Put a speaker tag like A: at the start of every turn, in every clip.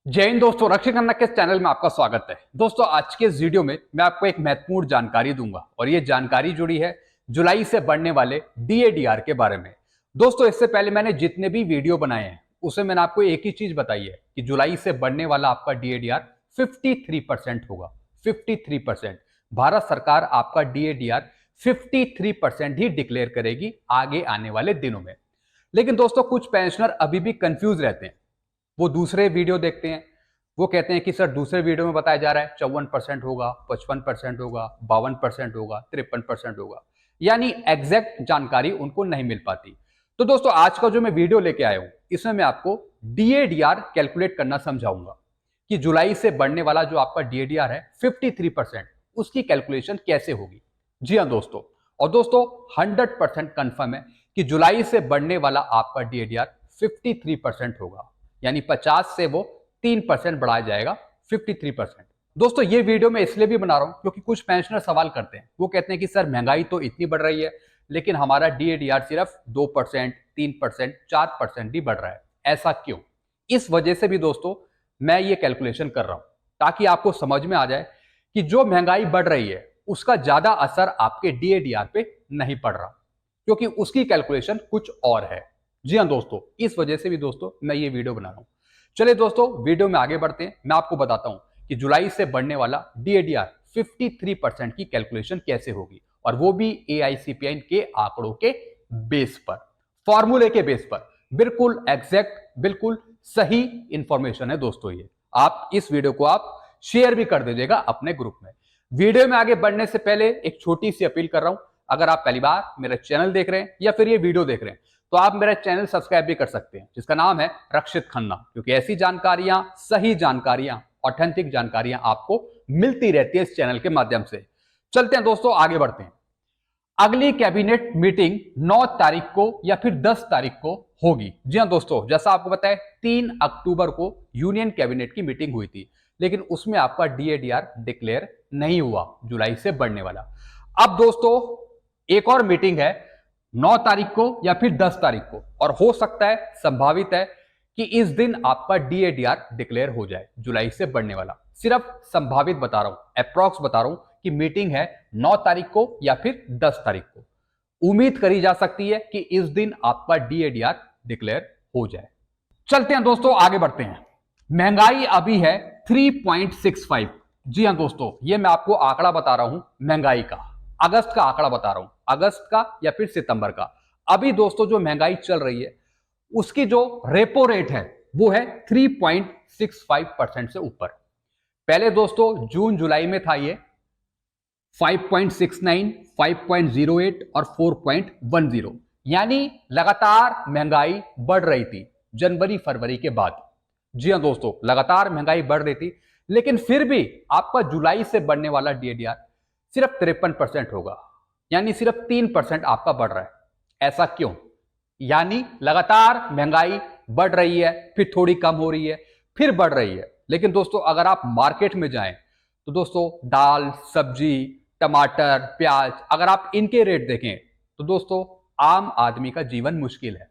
A: जय हिंद दोस्तों, रक्षित खन्ना के चैनल में आपका स्वागत है। दोस्तों, आज के इस वीडियो में मैं आपको एक महत्वपूर्ण जानकारी दूंगा और ये जानकारी जुड़ी है जुलाई से बढ़ने वाले डीएडीआर के बारे में। दोस्तों, इससे पहले मैंने जितने भी वीडियो बनाए हैं उसमें मैंने आपको एक ही चीज बताई है कि जुलाई से बढ़ने वाला आपका डीएडीआर 53% होगा। 53%। भारत सरकार आपका डीएडीआर 53% ही डिक्लेयर करेगी आगे आने वाले दिनों में। लेकिन दोस्तों, कुछ पेंशनर अभी भी कंफ्यूज रहते हैं। वो दूसरे वीडियो देखते हैं, वो कहते हैं कि सर दूसरे वीडियो में बताया जा रहा है 54% होगा, 55% होगा, 52% होगा, 53% होगा, यानी एग्जैक्ट जानकारी उनको नहीं मिल पाती। तो दोस्तों, आज का जो मैं वीडियो लेके आया हूं इसमें मैं आपको डीएडीआर कैलकुलेट करना समझाऊंगा कि जुलाई से बढ़ने वाला जो आपका डीएडीआर है 53%, उसकी कैलकुलेशन कैसे होगी। जी हाँ दोस्तों, और दोस्तों 100% कंफर्म है कि जुलाई से बढ़ने वाला आपका डीएडीआर 53% होगा, यानी 50 से वो 3% बढ़ाया जाएगा 53%। दोस्तों, ये वीडियो मैं इसलिए भी बना रहा हूं क्योंकि कुछ पेंशनर सवाल करते हैं। वो कहते हैं कि सर महंगाई तो इतनी बढ़ रही है लेकिन हमारा डीएडीआर सिर्फ 2%, 3%, 4% ही बढ़ रहा है, ऐसा क्यों? इस वजह से भी दोस्तों मैं ये कैलकुलेशन कर रहा हूं ताकि आपको समझ में आ जाए कि जो महंगाई बढ़ रही है उसका ज्यादा असर आपके डीएडीआर पे नहीं पड़ रहा, क्योंकि उसकी कैलकुलेशन कुछ और है। जी हाँ दोस्तों, इस वजह से भी दोस्तों मैं ये वीडियो बना रहा हूं। चलिए दोस्तों, वीडियो में आगे बढ़ते हैं। मैं आपको बताता हूं कि जुलाई से बढ़ने वाला डीएडीआर 53% की कैलकुलेशन कैसे होगी, और वो भी एआईसीपीआई के आंकड़ों के बेस पर, फॉर्मूले के बेस पर। बिल्कुल एग्जैक्ट, बिल्कुल सही इंफॉर्मेशन है दोस्तों। ये आप इस वीडियो को आप शेयर भी कर दीजिएगा अपने ग्रुप में। वीडियो में आगे बढ़ने से पहले एक छोटी सी अपील कर रहा हूं। अगर आप पहली बार मेरा चैनल देख रहे हैं या फिर ये वीडियो देख रहे हैं तो आप मेरा चैनल सब्सक्राइब भी कर सकते हैं, जिसका नाम है रक्षित खन्ना, क्योंकि ऐसी जानकारियां, सही जानकारियां, ऑथेंटिक जानकारियां आपको मिलती रहती है इस चैनल के माध्यम से। चलते हैं दोस्तों, आगे बढ़ते हैं। अगली कैबिनेट मीटिंग 9 तारीख को या फिर 10 तारीख को होगी। जी हाँ दोस्तों, जैसा आपको पता है 3 अक्टूबर को यूनियन कैबिनेट की मीटिंग हुई थी, लेकिन उसमें आपका डीएडीआर डिक्लेयर नहीं हुआ जुलाई से बढ़ने वाला। अब दोस्तों एक और मीटिंग है 9 तारीख को या फिर 10 तारीख को, और हो सकता है, संभावित है कि इस दिन आपका डीएडीआर डिक्लेयर हो जाए जुलाई से बढ़ने वाला। सिर्फ संभावित बता रहा हूं, अप्रॉक्स बता रहा हूं कि मीटिंग है 9 तारीख को या फिर 10 तारीख को। उम्मीद करी जा सकती है कि इस दिन आपका डीएडीआर डिक्लेयर हो जाए। चलते हैं दोस्तों, आगे बढ़ते हैं। महंगाई अभी है 3.65। जी हां दोस्तों, ये मैं आपको आंकड़ा बता रहा हूं महंगाई का, अगस्त का आंकड़ा बता रहा हूं, अगस्त का या फिर सितंबर का। अभी दोस्तों जो महंगाई चल रही है उसकी जो रेपो रेट है वो है 3.65% से ऊपर। पहले दोस्तों जून जुलाई में था ये 5.69, 5.08 और 4.10, यानी लगातार महंगाई बढ़ रही थी जनवरी फरवरी के बाद। जी हां दोस्तों, लगातार महंगाई बढ़ रही थी, लेकिन फिर भी आपका जुलाई से बढ़ने वाला डीएडीआर सिर्फ 53% होगा, यानी सिर्फ 3% आपका बढ़ रहा है। ऐसा क्यों? यानी लगातार महंगाई बढ़ रही है, फिर थोड़ी कम हो रही है, फिर बढ़ रही है। लेकिन दोस्तों अगर आप मार्केट में जाएं तो दोस्तों दाल, सब्जी, टमाटर, प्याज, अगर आप इनके रेट देखें तो दोस्तों आम आदमी का जीवन मुश्किल है।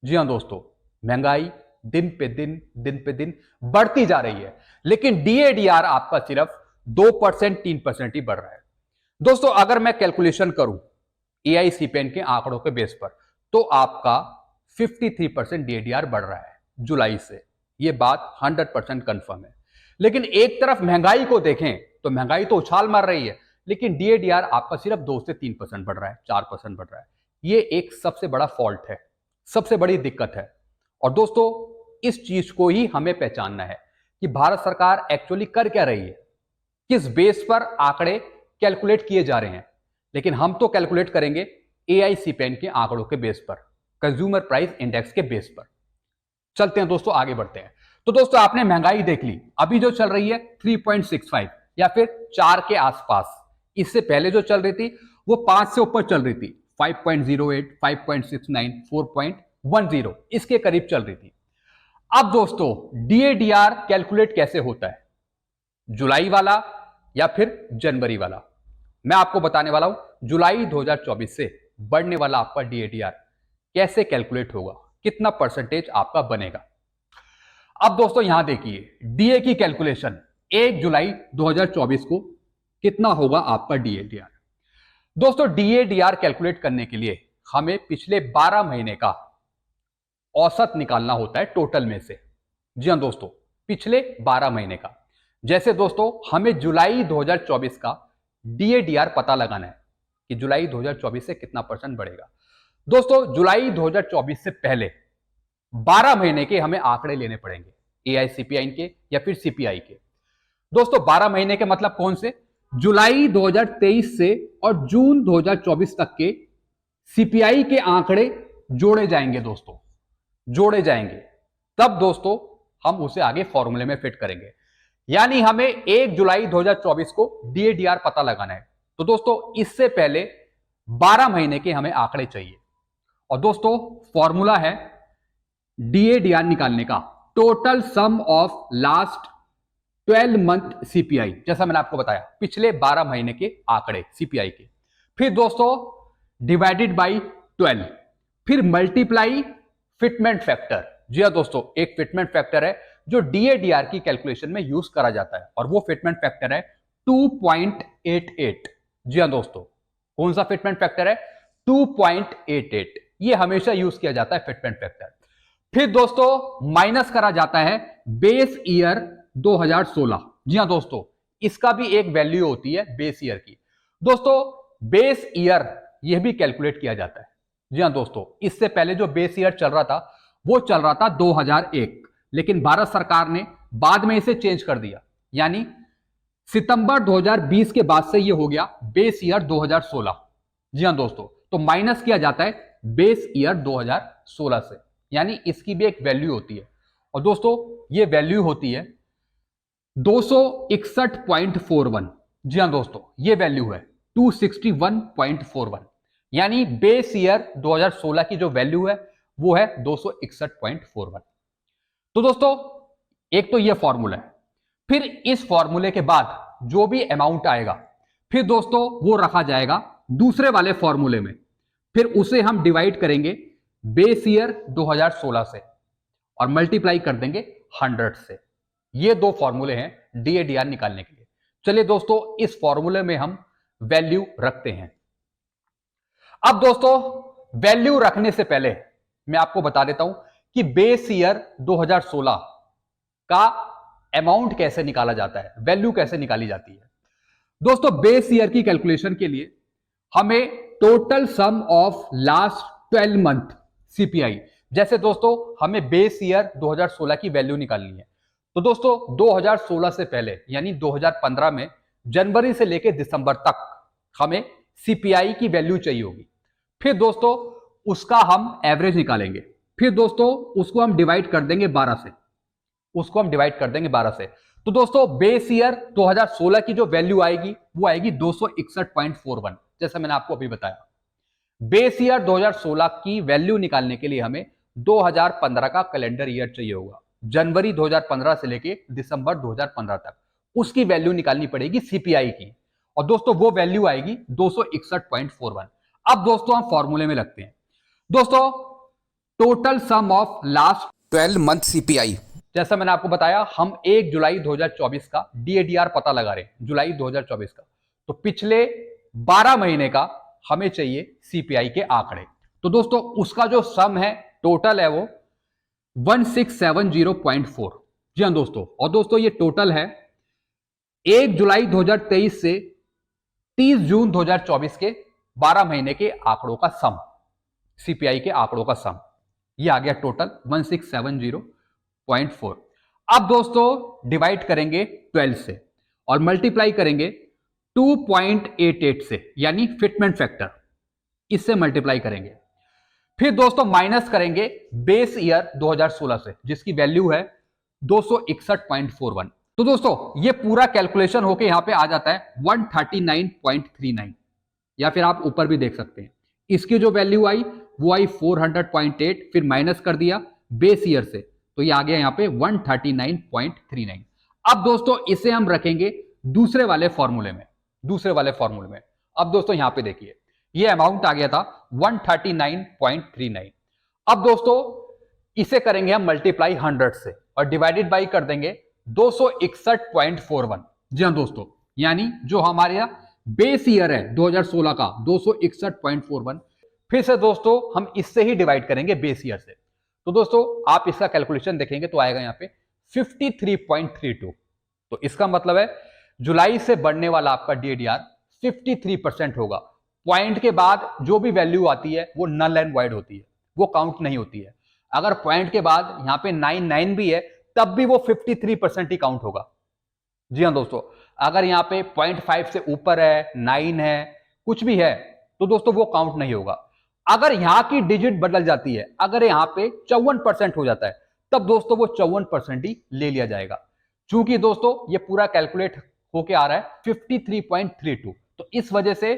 A: जी हां दोस्तों, महंगाई दिन पे दिन बढ़ती जा रही है, लेकिन डीएडीआर आपका सिर्फ 2%, 3% ही बढ़ रहा है। दोस्तों अगर मैं कैलकुलेशन करूं एआईसीपीआई के आंकड़ों के बेस पर तो आपका 53% डीएडीआर बढ़ रहा है जुलाई से। यह बात 100% कंफर्म है। लेकिन एक तरफ महंगाई को देखें तो महंगाई तो उछाल मार रही है, लेकिन डीएडीआर आपका सिर्फ 2 से 3% बढ़ रहा है, 4% बढ़ रहा है। यह एक सबसे बड़ा फॉल्ट है, सबसे बड़ी दिक्कत है। और दोस्तों इस चीज को ही हमें पहचानना है कि भारत सरकार एक्चुअली कर क्या रही है, किस बेस पर आंकड़े कैलकुलेट किए जा रहे हैं। लेकिन हम तो कैलकुलेट करेंगे एआईसीपीआई के आंकड़ों के बेस पर, कंज्यूमर प्राइस इंडेक्स के बेस पर। चलते हैं दोस्तों, आगे बढ़ते हैं। तो दोस्तों आपने महंगाई देख ली, अभी जो चल रही है 3.65 या फिर 4 के आसपास। इससे पहले जो चल रही थी वो 5 से ऊपर चल रही थी, 5.08, 5.69, 4.10, इसके करीब चल रही थी। अब दोस्तों डीएडीआर कैलकुलेट कैसे होता है, जुलाई वाला या फिर जनवरी वाला? मैं आपको बताने वाला हूं जुलाई 2024 से बढ़ने वाला आपका डीएडीआर कैसे कैलकुलेट होगा, कितना परसेंटेज आपका बनेगा। अब दोस्तों यहां देखिए डीए की कैलकुलेशन 1 जुलाई 2024 को कितना होगा आपका डीएडीआर। दोस्तों डीएडीआर कैलकुलेट करने के लिए हमें पिछले 12 महीने का औसत निकालना होता है टोटल में से। जी हां दोस्तों, पिछले 12 महीने का। जैसे दोस्तों हमें जुलाई 2024 का डीएडीआर पता लगाना है कि जुलाई 2024 से कितना परसेंट बढ़ेगा। दोस्तों जुलाई 2024 से पहले 12 महीने के हमें आंकड़े लेने पड़ेंगे, एआईसीपीआई के या फिर सीपीआई के। दोस्तों 12 महीने के मतलब कौन से? जुलाई 2023 से और जून 2024 तक के सीपीआई के आंकड़े जोड़े जाएंगे दोस्तों, जोड़े जाएंगे। तब दोस्तों हम उसे आगे फॉर्मूले में फिट करेंगे। यानी हमें 1 जुलाई 2024 को डीएडीआर पता लगाना है। तो दोस्तों इससे पहले 12 महीने के हमें आंकड़े चाहिए। और दोस्तों फॉर्मूला है डीएडीआर निकालने का, total sum of last 12 month CPI. जैसा मैंने आपको बताया पिछले 12 महीने के आंकड़े सीपीआई के, फिर दोस्तों डिवाइडेड बाई 12, फिर मल्टीप्लाई फिटमेंट फैक्टर। जी हां दोस्तों, एक फिटमेंट फैक्टर है जो डीएडीआर की कैलकुलेशन में यूज करा जाता है और वो फिटमेंट फैक्टर है 2.88। जी हां दोस्तों, कौन सा फिटमेंट फैक्टर है? 2.88। ये हमेशा यूज किया जाता है फिटमेंट फैक्टर। फिर दोस्तों माइनस करा जाता है बेस ईयर 2016। जी हां दोस्तों, इसका भी एक वैल्यू होती है बेस ईयर की। दोस्तों बेस ईयर यह भी कैलकुलेट किया जाता है। जी हां दोस्तों, इससे पहले जो बेस ईयर चल रहा था वो चल रहा था 2001, लेकिन भारत सरकार ने बाद में इसे चेंज कर दिया। यानी सितंबर 2020 के बाद से ये हो गया बेस ईयर 2016। जी हां दोस्तों, तो माइनस किया जाता है बेस ईयर 2016 से, यानी इसकी भी एक वैल्यू होती है। और दोस्तों ये वैल्यू होती है 261.41। जी हां दोस्तों, ये वैल्यू है 261.41, यानी बेस ईयर 2016 की जो वैल्यू है वो है 261.41। तो दोस्तों एक तो ये फॉर्मूला है। फिर इस फॉर्मूले के बाद जो भी अमाउंट आएगा फिर दोस्तों वो रखा जाएगा दूसरे वाले फॉर्मूले में, फिर उसे हम डिवाइड करेंगे बेस ईयर 2016 से और मल्टीप्लाई कर देंगे 100 से। ये दो फॉर्मूले हैं डीएडीआर निकालने के लिए। चलिए दोस्तों इस फॉर्मूले में हम वैल्यू रखते हैं। अब दोस्तों वैल्यू रखने से पहले मैं आपको बता देता हूं कि बेस ईयर 2016 का अमाउंट कैसे निकाला जाता है, वैल्यू कैसे निकाली जाती है। दोस्तों बेस ईयर की कैलकुलेशन के लिए हमें total sum of last 12 month CPI, जैसे दोस्तों हमें बेस ईयर 2016 की वैल्यू निकालनी है। तो दोस्तों 2016 से पहले यानी 2015 में जनवरी से लेकर दिसंबर तक हमें सीपीआई की वैल्यू चाहिए होगी। फिर दोस्तों उसका हम एवरेज निकालेंगे, फिर दोस्तों उसको हम डिवाइड कर देंगे 12 से, उसको हम डिवाइड कर देंगे 12 से। तो दोस्तों बेस ईयर 2016 की जो वैल्यू आएगी वो आएगी 261.41, जैसा मैंने आपको अभी बताया। बेस ईयर 2016 की वैल्यू निकालने के लिए हमें 2015 का कैलेंडर ईयर चाहिए होगा, जनवरी 2015 से लेके दिसंबर 2015 तक उसकी वैल्यू निकालनी पड़ेगी सीपीआई की, और दोस्तों वो वैल्यू आएगी 261.41। अब दोस्तों हम फॉर्मूले में लगते हैं। दोस्तों total sum of last
B: 12 month CPI,
A: जैसा मैंने आपको बताया हम 1 जुलाई 2024 का डीएडीआर पता लगा रहे हैं, जुलाई 2024 का। तो पिछले 12 महीने का हमें चाहिए सीपीआई के आंकड़े। तो दोस्तों उसका जो सम है टोटल है वो 1670.4। जी हां दोस्तों, और दोस्तों ये टोटल है 1 जुलाई 2023 से 30 जून 2024 के 12 महीने के आंकड़ों का सम, सीपीआई के आंकड़ों का सम। ये आ गया टोटल 1670.4। अब दोस्तों डिवाइड करेंगे 12 से और मल्टीप्लाई करेंगे 2.88 से, यानी फिटमेंट फैक्टर, इससे मल्टीप्लाई करेंगे। फिर दोस्तों माइनस करेंगे बेस ईयर 2016 से जिसकी वैल्यू है 261.41। तो दोस्तों ये पूरा कैलकुलेशन होके यहां पे आ जाता है 139.39, या फिर आप ऊपर भी देख सकते हैं। इसकी जो वैल्यू आई वो आई 400.8, फिर माइनस कर दिया बेस ईयर से, तो ये आ गया यहां पे 139.39। अब दोस्तों इसे हम रखेंगे दूसरे वाले फॉर्मूले में, दूसरे वाले फॉर्मूले में। अब दोस्तों यहां पे देखिए ये अमाउंट आ गया था 139.39। अब दोस्तों इसे करेंगे हम मल्टीप्लाई 100 से, और डिवाइडेड बाई कर देंगे 261.41। जी हाँ दोस्तों, यानी जो हमारे यहाँ बेस ईयर है 2016 का 261.41, फिर से दोस्तों हम इससे ही डिवाइड करेंगे बेस ईयर से। तो दोस्तों आप इसका कैलकुलेशन देखेंगे तो आएगा यहाँ पे 53.32। तो इसका मतलब है जुलाई से बढ़ने वाला आपका DADR 53% होगा। पॉइंट के बाद जो भी वैल्यू आती है वो नल एंड वाइड होती है, वो काउंट नहीं होती है। अगर पॉइंट के बाद यहाँ पे 99 भी है तब भी वो 53% ही काउंट होगा। जी हाँ दोस्तों, अगर यहाँ पे 0.5 से ऊपर है, 9 है, कुछ भी है, तो दोस्तों वो काउंट नहीं होगा। अगर यहाँ की डिजिट बदल जाती है, अगर यहाँ पे 54% हो जाता है, तब दोस्तों वो 54% ही ले लिया जाएगा। चूंकि दोस्तों ये पूरा कैलकुलेट होके आ रहा है 53.32, तो इस वजह से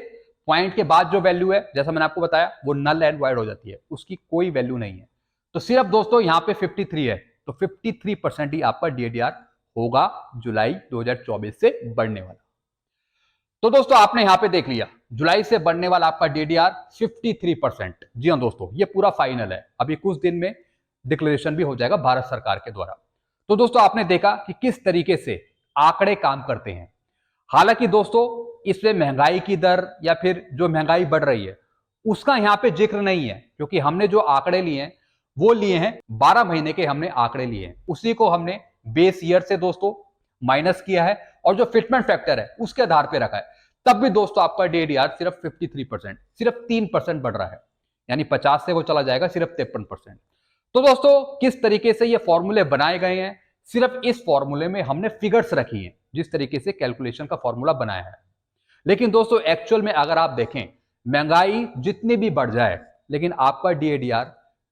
A: पॉइंट के बाद जो वैल्यू है, जैसा मैंने आपको बताया, वो नल एंड वाइड हो जाती है, उसकी कोई वैल्यू नहीं है। तो सिर्फ दोस्तों यहाँ पे 53 है, तो 53% ही आपका DADR होगा जुलाई 2024 से बढ़ने वाला। तो दोस्तों आपने यहां पे देख लिया, जुलाई से बढ़ने वाला आपका DADR 53%। जी हाँ दोस्तों, ये पूरा फाइनल है, अभी कुछ दिन में डिक्लेरेशन भी हो जाएगा भारत सरकार के द्वारा। तो दोस्तों आपने देखा कि किस तरीके से आंकड़े काम करते हैं। हालांकि दोस्तों इसमें महंगाई की दर या फिर जो महंगाई बढ़ रही है उसका यहाँ पे जिक्र नहीं है, क्योंकि हमने जो आंकड़े लिए हैं वो लिए हैं 12 महीने के, हमने आंकड़े लिए हैं, उसी को हमने बेस ईयर से दोस्तों माइनस किया है और जो फिटमेंट फैक्टर है उसके आधार पे रखा है। तब भी दोस्तों आपका DADR सिर्फ 53%, सिर्फ 3% बढ़ रहा है, यानी 50 से वो चला जाएगा सिर्फ 53%। तो दोस्तों किस तरीके से ये फॉर्मूले बनाए गए हैं, सिर्फ इस फॉर्मूले में हमने फिगर्स रखी हैं, जिस तरीके से कैलकुलेशन का फॉर्मूला बनाया है। लेकिन दोस्तों एक्चुअल में अगर आप देखें, महंगाई जितनी भी बढ़ जाए, लेकिन आपका DADR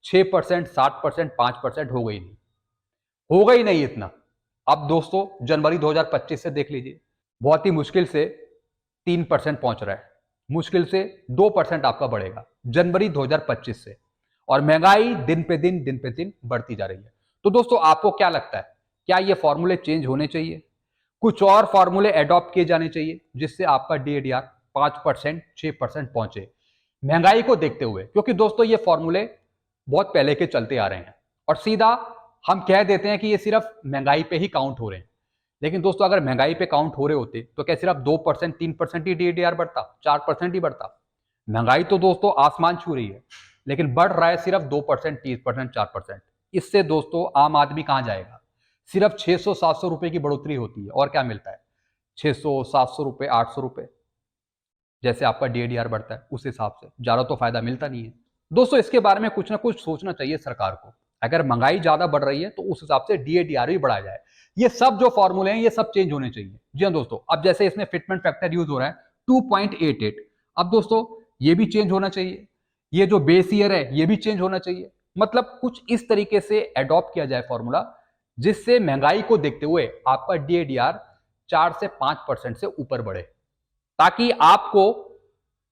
A: 6%, 7%, 5% हो गई नहीं, होगा ही नहीं इतना। अब दोस्तों जनवरी 2025 से देख लीजिए, बहुत ही मुश्किल से 3% पहुंच रहा है, मुश्किल से 2% आपका बढ़ेगा जनवरी 2025 से, और महंगाई दिन पे दिन बढ़ती जा रही है। तो दोस्तों आपको क्या लगता है, क्या ये फॉर्मूले चेंज होने चाहिए, कुछ और फॉर्मूले एडॉप्ट किए जाने चाहिए जिससे आपका DADR 5%, 6% पहुंचे महंगाई को देखते हुए? क्योंकि दोस्तों ये फॉर्मूले बहुत पहले के चलते आ रहे हैं और सीधा हम कह देते हैं कि ये सिर्फ महंगाई पे ही काउंट हो रहे हैं। लेकिन दोस्तों अगर महंगाई पे काउंट हो रहे होते तो क्या सिर्फ 2%, 3% ही DADR बढ़ता, 4% ही बढ़ता? महंगाई तो दोस्तों आसमान छू रही है, लेकिन बढ़ रहा है सिर्फ 2%, 3%, 4%। इससे दोस्तों आम आदमी कहां जाएगा? सिर्फ 600-700 रुपए की बढ़ोतरी होती है और क्या मिलता है? 600-700 रुपए, 800 रुपए, जैसे आपका DADR बढ़ता है उस हिसाब से ज्यादा तो फायदा मिलता नहीं है। दोस्तों इसके बारे में कुछ ना कुछ सोचना चाहिए सरकार को। अगर महंगाई ज्यादा बढ़ रही है तो उस हिसाब से DADR भी बढ़ाया जाए। ये सब जो फॉर्मूले हैं ये सब चेंज होने चाहिए। जी हाँ दोस्तों, अब जैसे इसमें फिटमेंट फैक्टर यूज हो रहा है 2.88, अब दोस्तों ये भी चेंज होना चाहिए। ये जो बेस ईयर है ये भी चेंज होना चाहिए। मतलब कुछ इस तरीके से एडॉप्ट किया जाए फॉर्मूला, जिससे महंगाई को देखते हुए आपका DADR 4 से 5% से ऊपर बढ़े, ताकि आपको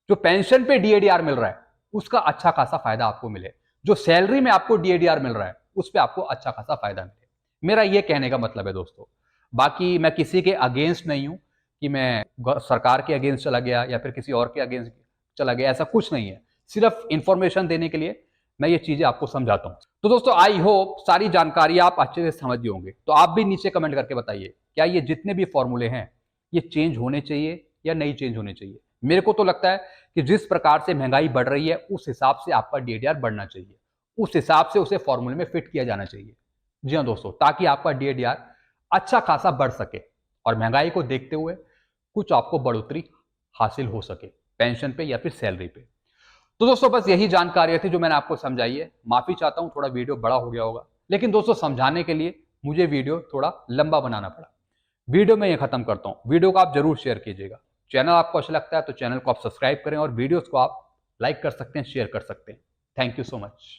A: जो पेंशन पे DADR मिल रहा है उसका अच्छा खासा फायदा आपको मिले, जो सैलरी में आपको DADR मिल रहा है उस पर आपको अच्छा खासा फायदा मिले। मेरा ये कहने का मतलब है दोस्तों। बाकी मैं किसी के अगेंस्ट नहीं हूं कि मैं सरकार के अगेंस्ट चला गया या फिर किसी और के अगेंस्ट चला गया, ऐसा कुछ नहीं है। सिर्फ इंफॉर्मेशन देने के लिए मैं ये चीजें आपको समझाता हूं। तो दोस्तों आई होप सारी जानकारी आप अच्छे से समझ गए होंगे। तो आप भी नीचे कमेंट करके बताइए, क्या ये जितने भी फॉर्मूले हैं ये चेंज होने चाहिए या नहीं चेंज होने चाहिए? मेरे को तो लगता है कि जिस प्रकार से महंगाई बढ़ रही है उस हिसाब से आपका DADR बढ़ना चाहिए, उस हिसाब से उसे फॉर्मूले में फिट किया जाना चाहिए। जी हाँ दोस्तों, ताकि आपका DADR अच्छा खासा बढ़ सके और महंगाई को देखते हुए कुछ आपको बढ़ोतरी हासिल हो सके पेंशन पे या फिर सैलरी पे। तो दोस्तों बस यही जानकारी थी जो मैंने आपको समझाई है। माफी चाहता हूं थोड़ा वीडियो बड़ा हो गया होगा, लेकिन दोस्तों समझाने के लिए मुझे वीडियो थोड़ा लंबा बनाना पड़ा। वीडियो में ये खत्म करता हूं, वीडियो को आप जरूर शेयर कीजिएगा। चैनल आपको अच्छा लगता है तो चैनल को आप सब्सक्राइब करें और वीडियोस को आप लाइक कर सकते हैं, शेयर कर सकते हैं। Thank you so much.